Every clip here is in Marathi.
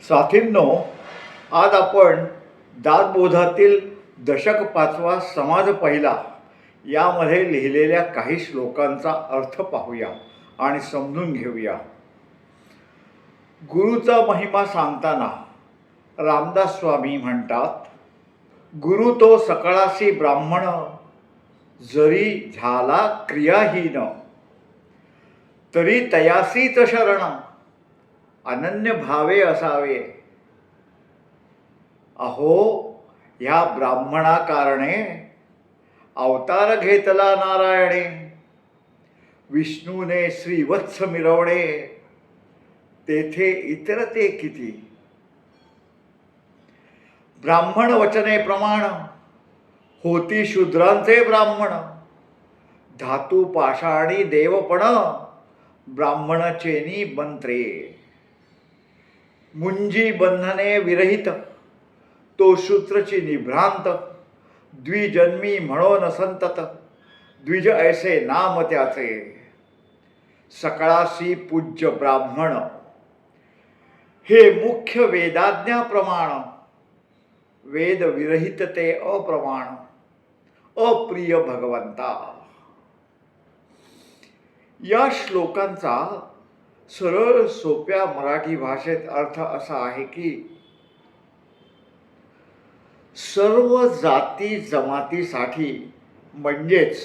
साथींनो, आज आपण दासबोधातील दशक 5वा समाज पहिला यामध्ये लिहिलेल्या काही श्लोकांचा अर्थ पाहूया आणि समजून घेऊया. गुरुचा महिमा सांगताना रामदास स्वामी म्हणतात, गुरु तो सकळासी ब्राह्मण, जरी झाला क्रियाहीन, तरी तयासीच शरण, अनन्य भावे असावे. अहो, ह्या ब्राह्मणा कारणे अवतार घेतला नारायणे, विष्णूने श्रीवत्स मिरवणे, तेथे इतर ते किती. ब्राह्मण वचने प्रमाण, होती शूद्रांचे ब्राह्मण, धातू पाषाणी देवपण, ब्राह्मणचेनी मंत्रे. मुंजी बंधने विरहित, तो शूद्रची निभ्रांत, द्विजन्मी म्हणून संतत, द्विज ऐसे नाम त्याचे. सकळासी पूज्य ब्राह्मण, हे मुख्य वेदाज्ञाप्रमाण, वेद विरहित ते अप्रमाण, अप्रिय भगवंता. या श्लोकांचा सरळ सोप्या मराठी भाषेत अर्थ असा आहे की सर्व जाती जमातीसाठी म्हणजेच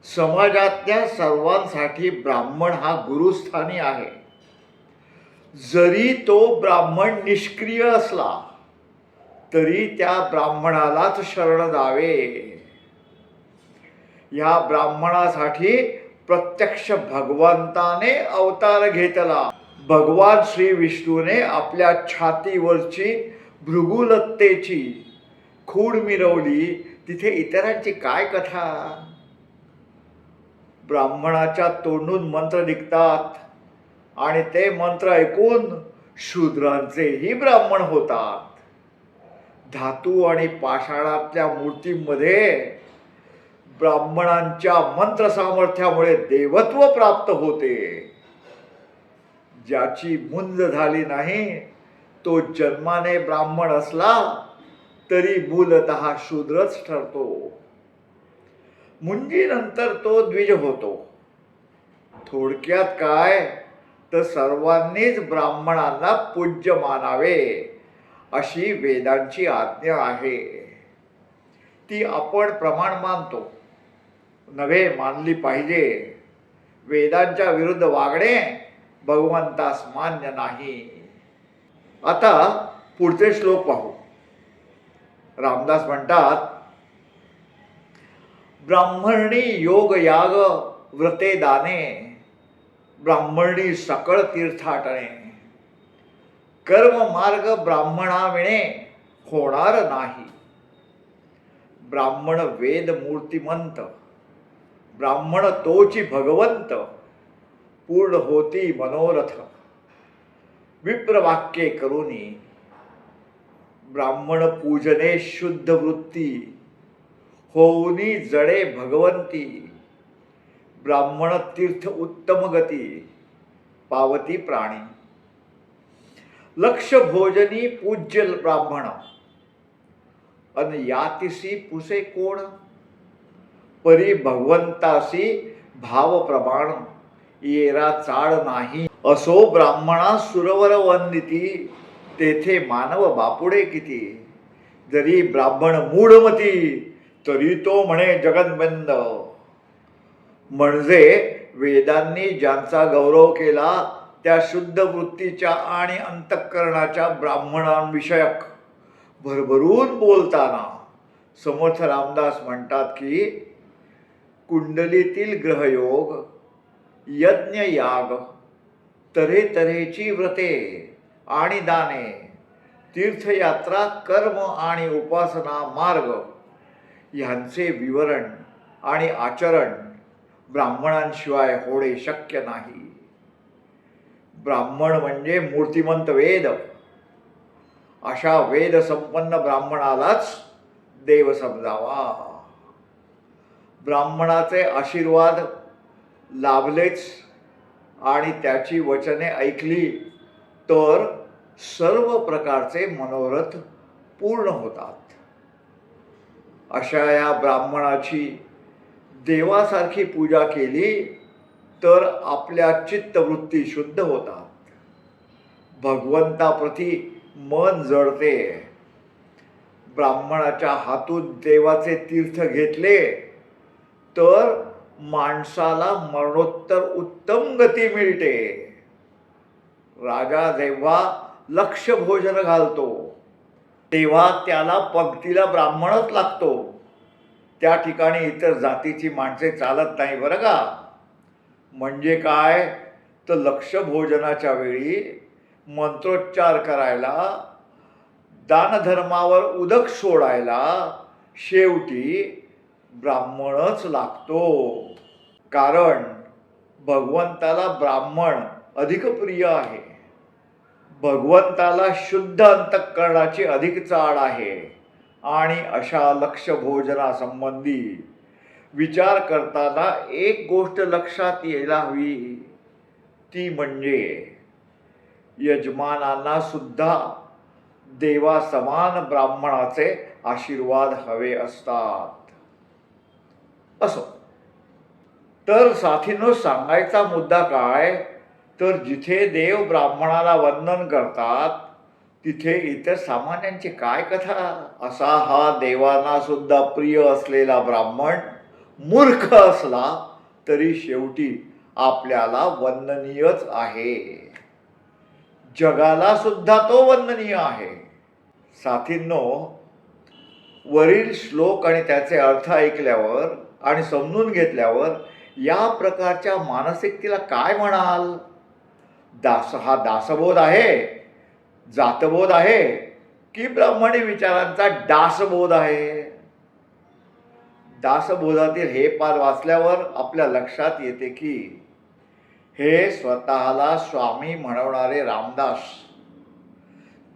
समाजातल्या सर्वांसाठी ब्राह्मण हा गुरुस्थानी आहे. जरी तो ब्राह्मण निष्क्रिय असला तरी त्या ब्राह्मणालाच शरण जावे. या ब्राह्मणासाठी प्रत्यक्ष भगवंताने अवतार घेतला. भगवान श्री विष्णूने आपल्या छातीवरची भृगुलत्तेची खूण मिरवली, तिथे इतरांची काय कथा. ब्राह्मणाच्या तोंडून मंत्र निघतात आणि ते मंत्र ऐकून शूद्रांचेही ब्राह्मण होतात. धातू आणि पाषाणातल्या मूर्तींमध्ये ब्राह्मणांच्या मंत्र सामर्थ्यामुळे देवत्व प्राप्त होते. ज्याची मुंज झाली नाही तो जन्माने ब्राह्मण असला तरी मूलतः शूद्रच ठरतो. मुंजीनंतर तो द्विज होतो. थोडक्यात काय तर सर्वांनीच ब्राह्मणांना पूज्य मानावे अशी वेदांची आज्ञा आहे. ती आपण प्रमाण मानतो, नव्हे मानली पाहिजे. वेदांच्या विरुद्ध वागणे भगवंतास मान्य नाही. आता पुढचे श्लोक पाहू. रामदास म्हणतात, ब्राह्मणी योग याग व्रते दाने, ब्राह्मणी सकळ तीर्थाटणे, कर्म मार्ग ब्राह्मणाविणे होणार नाही. ब्राह्मण वेद मूर्तिमंत, ब्राह्मण तोची भगवंत, पूर्ण होती मनोरथ. विप्रवाक्ये करुनी, ब्राह्मण पूजने शुद्ध वृत्ती, होऊनी जडे भगवंती. ब्राह्मण तीर्थ उत्तम गती, पावती प्राणी. लक्ष भोजनी पूज्य ब्राह्मण, अन यातिसी पुसे कोण. परी भगवंतासी भाव प्रमाण, येरा चाळ नाही. असो ब्राह्मणा सुरवर वंदिती, तेथे मानव बापुडे किती. जरी ब्राह्मण मूढमती, तरी तो म्हणे जगद्बंद. म्हणजे वेदांनी ज्यांचा गौरव केला त्या शुद्ध वृत्तीच्या आणि अंतःकरणाच्या ब्राह्मणांविषयक भरभरून बोलताना समर्थ रामदास म्हणतात की कुंडलीतील ग्रहयोग, यज्ञ याग, तऱ्हेतऱ्हेची व्रते आणि दाने, तीर्थयात्रा, कर्म आणि उपासना मार्ग ह्यांचे विवरण आणि आचरण ब्राह्मणांशिवाय होणे शक्य नाही. ब्राह्मण म्हणजे मूर्तिमंत वेद. अशा वेद संपन्न ब्राह्मणालाच देव समजावा. ब्राह्मणाचे आशीर्वाद लाभलेच आणि त्याची वचने ऐकली तर सर्व प्रकारचे मनोरथ पूर्ण होतात. अशा या ब्राह्मणाची देवासारखी पूजा केली तर आपल्या चित्तवृत्ती शुद्ध होतात, भगवंताप्रती मन जळते. ब्राह्मणाच्या हातून देवाचे तीर्थ घेतले तर माणसाला मरणोत्तर उत्तम गती मिळते. राजा जेव्हा लक्ष भोजन घालतो तेव्हा त्याला पंक्तीला ब्राह्मणच लागतो. त्या ठिकाणी इतर जातीची माणसे चालत नाही बरं का. म्हणजे काय तर लक्ष भोजनाच्या वेळी मंत्रोच्चार करायला, दानधर्मावर उदक सोडायला शेवटी ब्राह्मणच लागतो. कारण भगवंताला ब्राह्मण अधिक प्रिय आहे. भगवंताला शुद्ध अंतःकरणाची अधिक चाड आहे. आणि अशा लक्ष भोजनासंबंधी विचार करताना एक गोष्ट लक्षात यायला हवी, ती म्हणजे यजमानांना सुद्धा देवासमान ब्राह्मणाचे आशीर्वाद हवे असतात. असो, तर साथीनो सांगायचा मुद्दा काय तर जिथे देव ब्राह्मणाला वंदन करतात तिथे इतर सामान्यांची काय कथा. असा हा देवांना सुद्धा प्रिय असलेला ब्राह्मण मूर्ख असला तरी शेवटी आपल्याला वंदनीयच आहे. जगाला सुद्धा तो वंदनीय आहे. साथींनो, वरील श्लोक आणि त्याचे अर्थ ऐकल्यावर आणि समजून घेतल्यावर या प्रकारच्या मानसिकतेला काय म्हणाल. हा दासबोध आहे, जातबोध आहे की ब्राह्मणी विचारांचा दासबोध आहे. दासबोधातील हे पान वाचल्यावर आपल्या लक्षात येते की हे स्वतःला स्वामी म्हणवणारे रामदास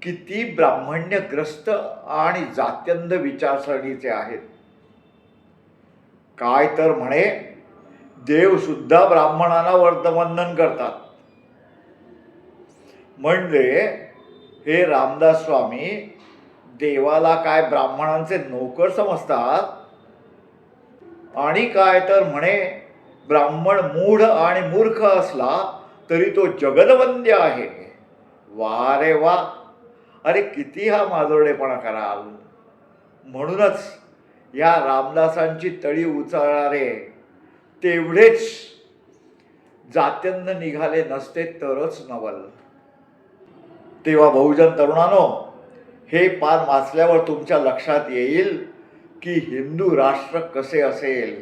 किती ब्राह्मण्यग्रस्त आणि जात्यंध विचारसरणीचे आहेत. काय तर म्हणे देव सुद्धा ब्राह्मणाला वंदन करतात. म्हणजे हे रामदास स्वामी देवाला काय ब्राह्मणांचे नोकर समजतात. आणि काय तर म्हणे ब्राह्मण मूढ आणि मूर्ख असला तरी तो जगदवंद्य आहे. वा रे वा, अरे किती हा माजोरडेपणा कराल. म्हणूनच या रामदासांची तळी उचलणारे तेवढेच जात्यंध निघाले नसते तरच नवल. तेव्हा बहुजन तरुणांनो, हे पान वाचल्यावर तुमच्या लक्षात येईल की हिंदू राष्ट्र कसे असेल,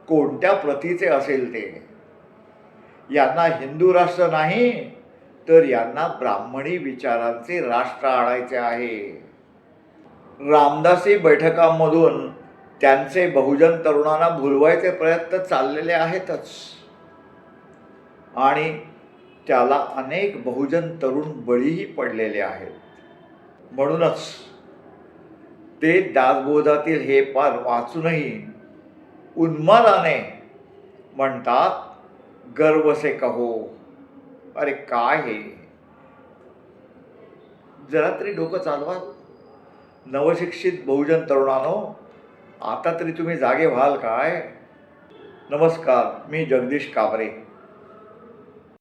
कोणत्या प्रतीचे असेल ते. यांना हिंदू राष्ट्र नाही तर यांना ब्राह्मणी विचारांचे राष्ट्र आणायचे आहे. रामदासी बैठकांमधून त्यांचे बहुजन तरुणांना भुलवायचे प्रयत्न चाललेले आहेतच. आणि त्याला अनेक बहुजन तरुण बळीही पडलेले आहेत. म्हणूनच ते दासबोधातील हे पान वाचूनही उन्मादाने म्हणतात, गर्व से कहो. अरे काय हे, जरा तरी डोकं चालवा. नवशिक्षित बहुजन तरुणांनो, आता तरी तुम्ही जागे व्हाल काय. नमस्कार, मी जगदीश काबरे.